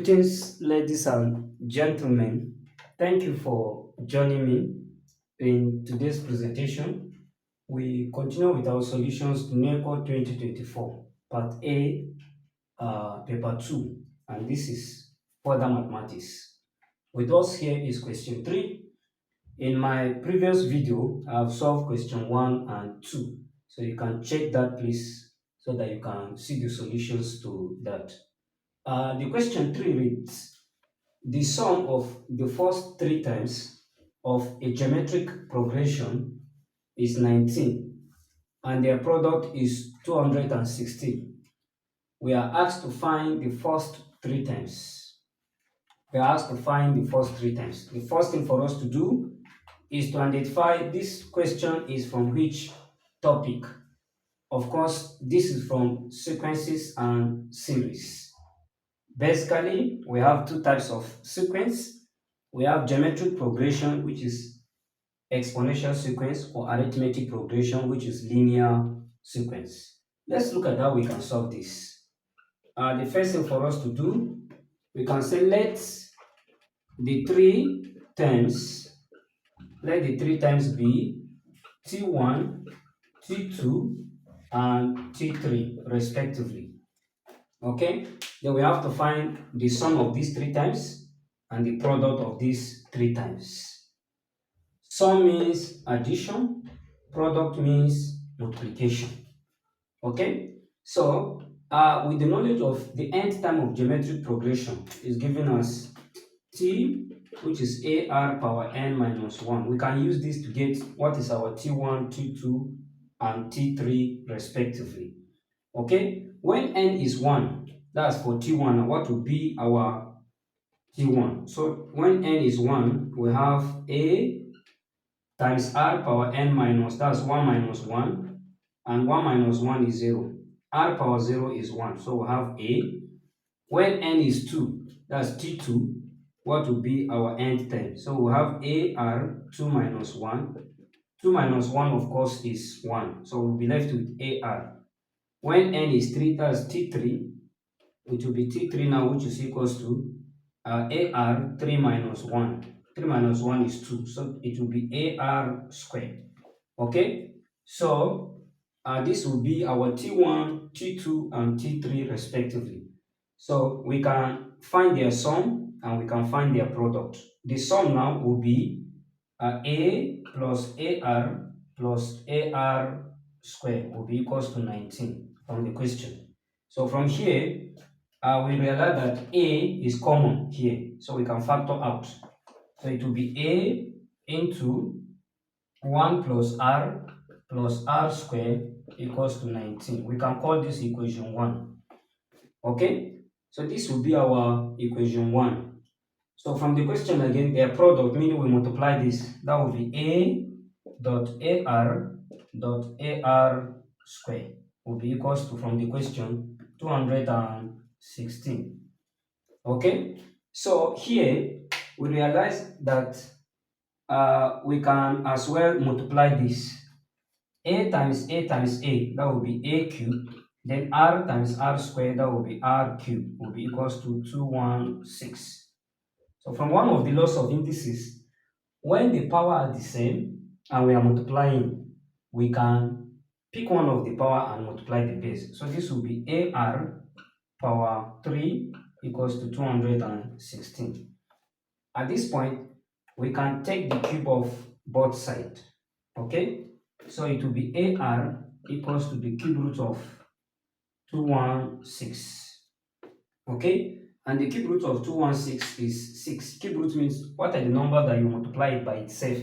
Greetings, ladies and gentlemen. Thank you for joining me in today's presentation. We continue with our solutions to NECO 2024, Part A, Paper 2, and this is further mathematics. With us here is question 3. In my previous video, I have solved question 1 and 2, so you can check that please so that you can see the solutions to that. The question 3 reads, the sum of the first three times of a geometric progression is 19 and their product is 216. We are asked to find the first three times. We are asked to find the first three times. The first thing for us to do is to identify this question is from which topic. Of course, this is from sequences and series. Basically, we have two types of sequence. We have geometric progression, which is exponential sequence, or arithmetic progression, which is linear sequence. Let's look at how we can solve this. The first thing for us to do, we can say let the three terms be T1, T2, and T3 respectively. Okay, then we have to find the sum of these three times and the product of these three times. Sum means addition, product means multiplication. Okay, so with the knowledge of the nth time of geometric progression is giving us t, which is ar power n minus 1. We can use this to get what is our t1, t2, and t3 respectively. Okay, when n is 1, that's for t1, what will be our t1? So when n is 1, we have a times r power n minus, that's 1 minus 1, and 1 minus 1 is 0. R power 0 is 1, so we have a. When n is 2, that's t2, what will be our nth term? So we have ar 2 minus 1. 2 minus 1, of course, is 1, so we'll be left with ar. When n is 3, that's t3, it will be t3 now, which is equals to ar 3 minus 1. 3 minus 1 is 2, so it will be ar squared. Okay, so this will be our t1, t2, and t3 respectively. So we can find their sum and we can find their product. The sum now will be a plus ar plus ar squared will be equals to 19 from the question. So from here, we realize that a is common here, so we can factor out. So it will be a into 1 plus r squared equals to 19. We can call this equation 1. Okay, so this will be our equation 1. So from the question again, their product, meaning we multiply this, that will be a dot ar squared will be equals to, from the question, 216. Okay, so here we realize that we can as well multiply this. A times a times a, that will be a cubed. Then r times r squared, that will be r cubed, will be equals to 216. So from one of the laws of indices, when the power are the same and we are multiplying, we can pick one of the power and multiply the base. So this will be ar power 3 equals to 216. At this point, we can take the cube of both sides. Okay, so it will be ar equals to the cube root of 216. Okay, and the cube root of 216 is 6. Cube root means what are the number that you multiply it by itself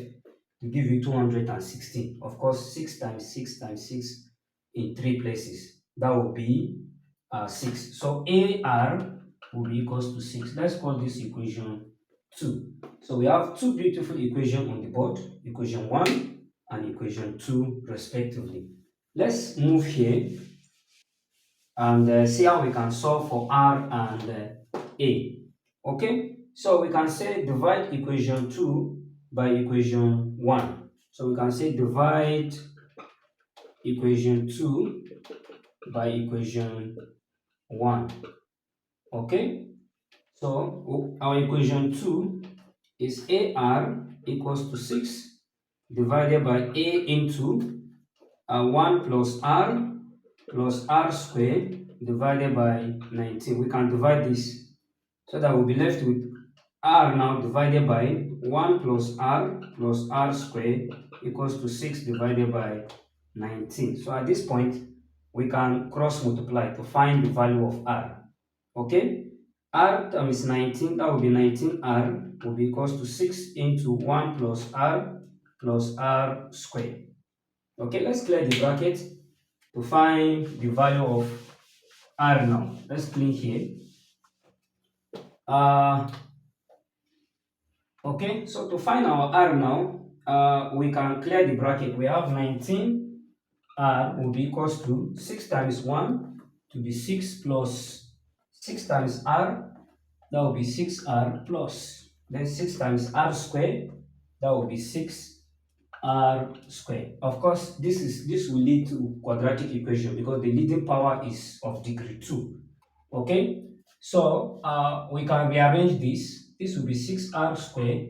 to give you 216. Of course, 6 times 6 times 6 in 3 places, that will be 6. So ar will be equals to 6. Let's call this equation 2. So we have two beautiful equations on the board, equation 1 and equation 2 respectively. Let's move here and see how we can solve for r and a. Okay, so we can say divide equation 2 by equation 1. So we can say divide equation 2 by equation 1. Okay, So our equation 2 is AR equals to 6 divided by A into 1 plus R squared divided by 19. We can divide this so that we'll be left with R now divided by 1 plus R squared equals to 6 divided by 19. So at this point, we can cross multiply to find the value of R. Okay? R times 19, that will be 19R will be equals to 6 into 1 plus R squared. Okay, let's clear the bracket to find the value of R now. Let's clean here. Uh, okay, so to find our R now, we can clear the bracket. We have 19 R will be equals to 6 times 1 to be 6 plus 6 times R, that will be 6R plus, then 6 times R squared, that will be 6R squared. Of course, this will lead to quadratic equation because the leading power is of degree 2. Okay, so we can rearrange this. This will be 6R squared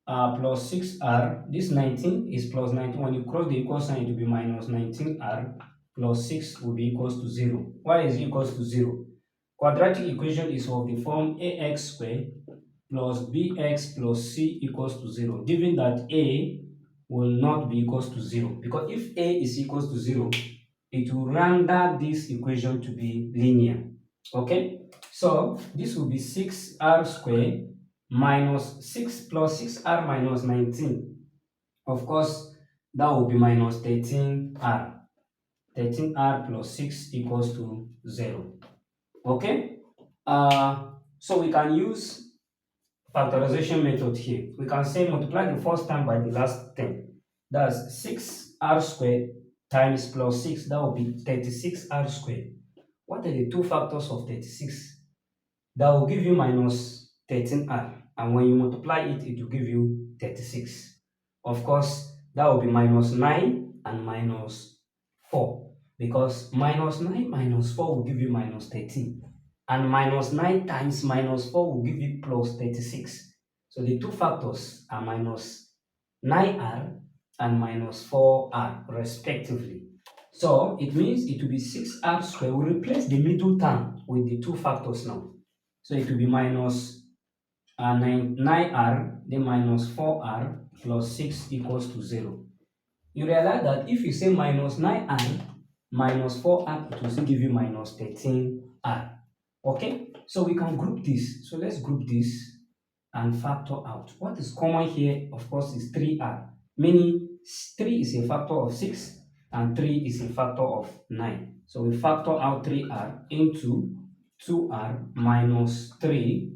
plus 6R. This 19 is plus 19. When you cross the equal sign, it will be minus 19R plus 6 will be equals to 0. Why is it equals to 0? Quadratic equation is of the form ax squared plus bx plus c equals to 0, given that a will not be equals to 0. Because if a is equals to 0, it will render this equation to be linear. Okay, so this will be 6R squared minus 6 plus 6R minus 19. Of course, that will be minus 13R. 13R plus 6 equals to 0. Okay, so we can use factorization method here. We can say multiply the first term by the last term. That's 6R squared times plus 6. That will be 36R squared. What are the two factors of 36? That will give you minus 13R. And when you multiply it, it will give you 36. Of course, that will be minus 9 and minus 4. Because minus 9 minus 4 will give you minus 13. And minus 9 times minus 4 will give you plus 36. So the two factors are minus 9R and minus 4R respectively. So it means it will be 6R squared. We replace the middle term with the two factors now. So it will be minus 9R, then minus 4R plus 6 equals to 0. You realize that if you say minus 9R minus 4R, it will still give you minus 13R. Okay, so we can group this. So let's group this and factor out. What is common here, of course, is 3R, meaning 3 is a factor of 6 and 3 is a factor of 9. So we factor out 3R into 2R minus 3.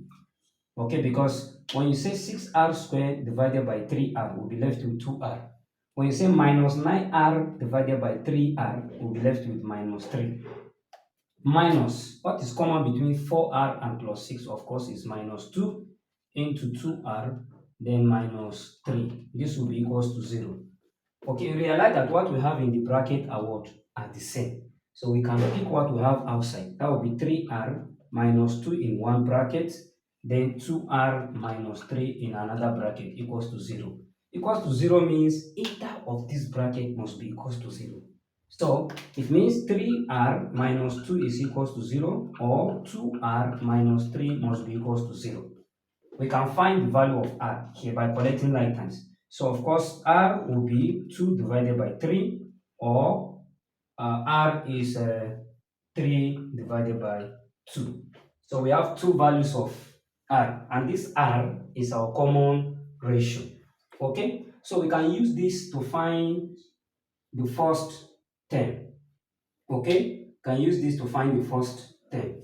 Okay, because when you say 6R squared divided by 3R, we'll be left with 2R. When you say minus 9R divided by 3R, we'll be left with minus 3. Minus, what is common between 4R and plus 6, of course, is minus 2 into 2R, then minus 3. This will be equals to 0. Okay, realize that what we have in the bracket are what? Are the same. So we can pick what we have outside. That will be 3R minus 2 in one bracket, then 2R minus 3 in another bracket equals to 0. Equals to 0 means either of this bracket must be equals to 0. So it means 3R minus 2 is equals to 0, or 2R minus 3 must be equals to 0. We can find the value of R here by collecting like terms. So of course, R will be 2 divided by 3, or R is 3 divided by 2. So we have two values of R, and this R is our common ratio. Okay, so we can use this to find the first term. Okay, can use this to find the first term.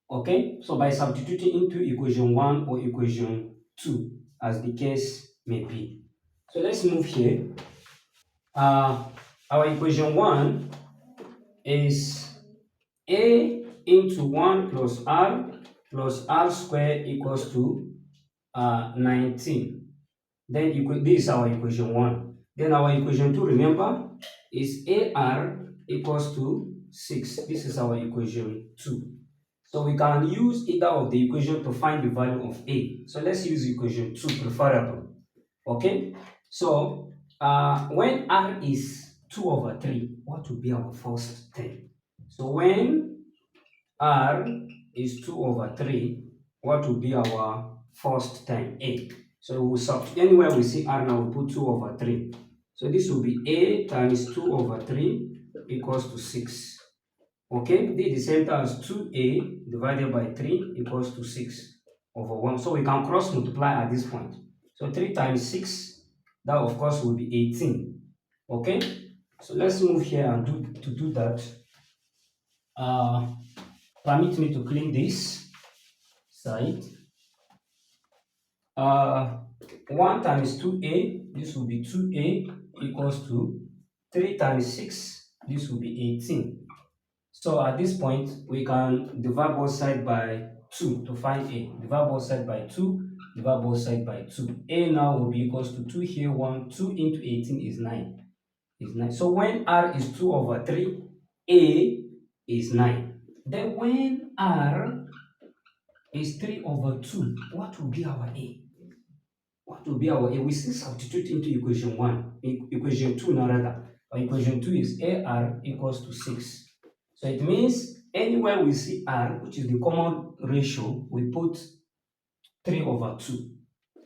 Okay, so by substituting into equation 1 or equation 2, as the case may be. So let's move here. Our equation 1 is A into 1 plus R squared equals to 19. Then this is our equation 1. Then our equation 2, remember, is AR equals to 6. This is our equation 2. So we can use either of the equation to find the value of A. So let's use equation 2 preferable. Okay? So when R is 2 over 3, what will be our first term? So when R is 2 over 3, what will be our first term? A. So we substitute anywhere we see R now, we put 2 over 3. So this will be A times 2 over 3 equals to 6. Okay, this is the same as 2A divided by 3 equals to 6 over 1. So we can cross multiply at this point. So 3 times 6, that of course will be 18. Okay, so let's move here and do that. Permit me to clean this side. 1 times 2A, this will be 2A equals to 3 times 6, this will be 18. So at this point, we can divide both sides by 2 to find A. Divide both sides by 2, divide both sides by 2. A now will be equals to 2 here, 1, 2 into 18 is 9. Is 9. So when R is 2 over 3, A is 9. Then when R is 3 over 2, what will be our A? What will be our A? We still substitute into equation 1, equation 2 now rather. Or equation 2 is AR equals to 6. So it means anywhere we see R, which is the common ratio, we put 3 over 2.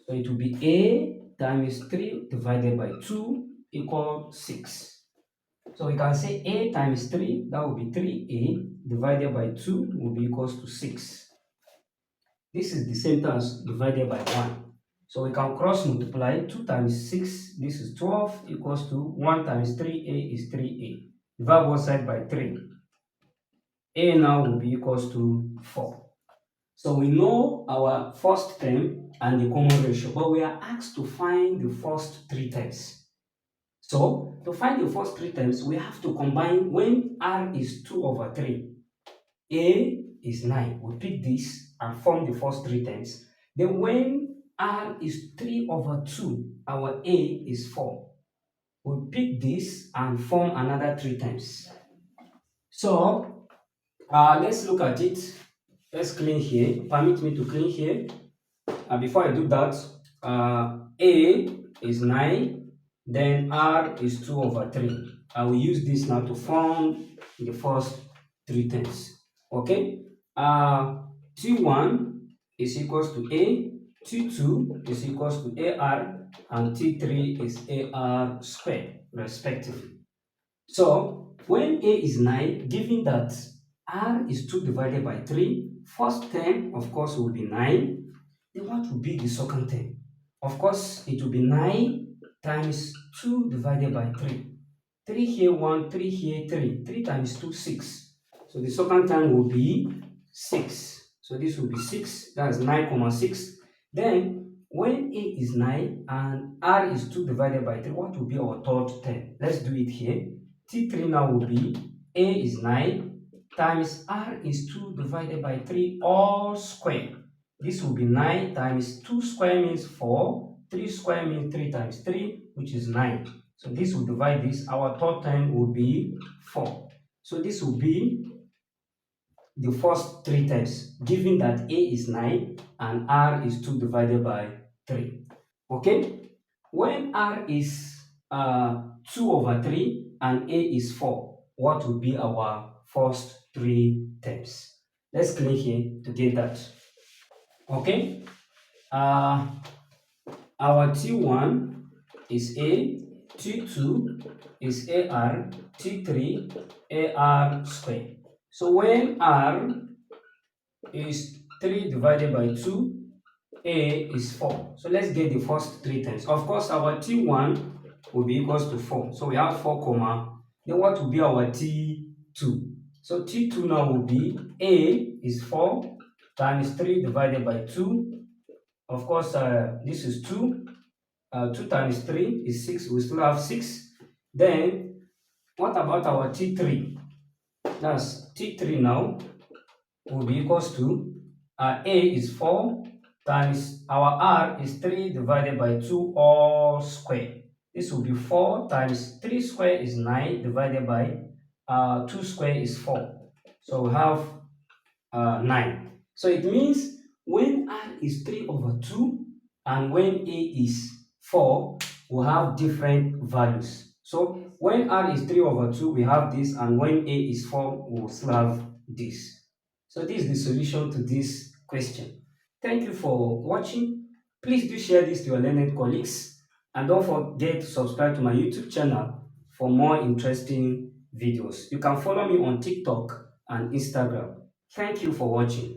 So it will be A times 3 divided by 2 equals 6. So we can say A times 3, that will be 3A divided by 2 will be equals to 6. This is the same as divided by 1. So we can cross multiply 2 times 6, this is 12 equals to 1 times 3A is 3A. Divide both sides by 3. A now will be equals to 4. So we know our first term and the common ratio, but we are asked to find the first 3 terms. So to find the first 3 terms, we have to combine when R is 2 over 3. A is 9. We pick this and form the first 3 terms. Then when R is 3 over 2, our A is 4. We pick this and form another 3 terms. So let's look at it. Let's clean here. Permit me to clean here. Before I do that, A is 9, then R is 2 over 3. I will use this now to form the first 3 terms. Okay? T1 is equals to A, T2 is equals to AR, and T3 is AR squared, respectively. So, when A is 9, given that R is 2 divided by 3, first term, of course, will be 9. Then what will be the second term? Of course, it will be 9 times 2 divided by 3. 3 here, 1, 3 here, 3. 3 times 2, 6. So the second term will be 6. So this will be 6. That's 9, 6. Then, when A is 9 and R is 2 divided by 3, what will be our third term? Let's do it here. T3 now will be A is 9 times R is 2 divided by 3 all square. This will be 9 times 2 square means 4. 3 square means 3 times 3, which is 9. So this will divide this. Our third term will be 4. So this will be the first 3 terms, given that A is 9 and R is 2 divided by 3. Okay? When R is 2 over 3 and A is 4, what will be our first 3 terms? Let's click here to get that. Okay? Our T1 is A, T2 is AR, T3 AR squared. So when R is 3 divided by 2, A is 4. So let's get the first 3 terms. Of course, our T1 will be equals to 4. So we have 4 comma. Then what will be our T2? So T2 now will be A is 4 times 3 divided by 2. Of course, this is 2. 2 times 3 is 6. We still have 6. Then, what about our T3? That's T3 now will be equals to A is 4 times our R is 3 divided by 2 all square. This will be 4 times 3 square is 9 divided by 2 square is 4. So we have 9. So it means when r is 3 over 2 and when a is 4, we have different values. So when r is 3 over 2, we have this, and when a is 4, we will still have this. So this is the solution to this question. Thank you for watching. Please do share this to your learned colleagues, and don't forget to subscribe to my YouTube channel for more interesting videos. You can follow me on TikTok and Instagram. Thank you for watching.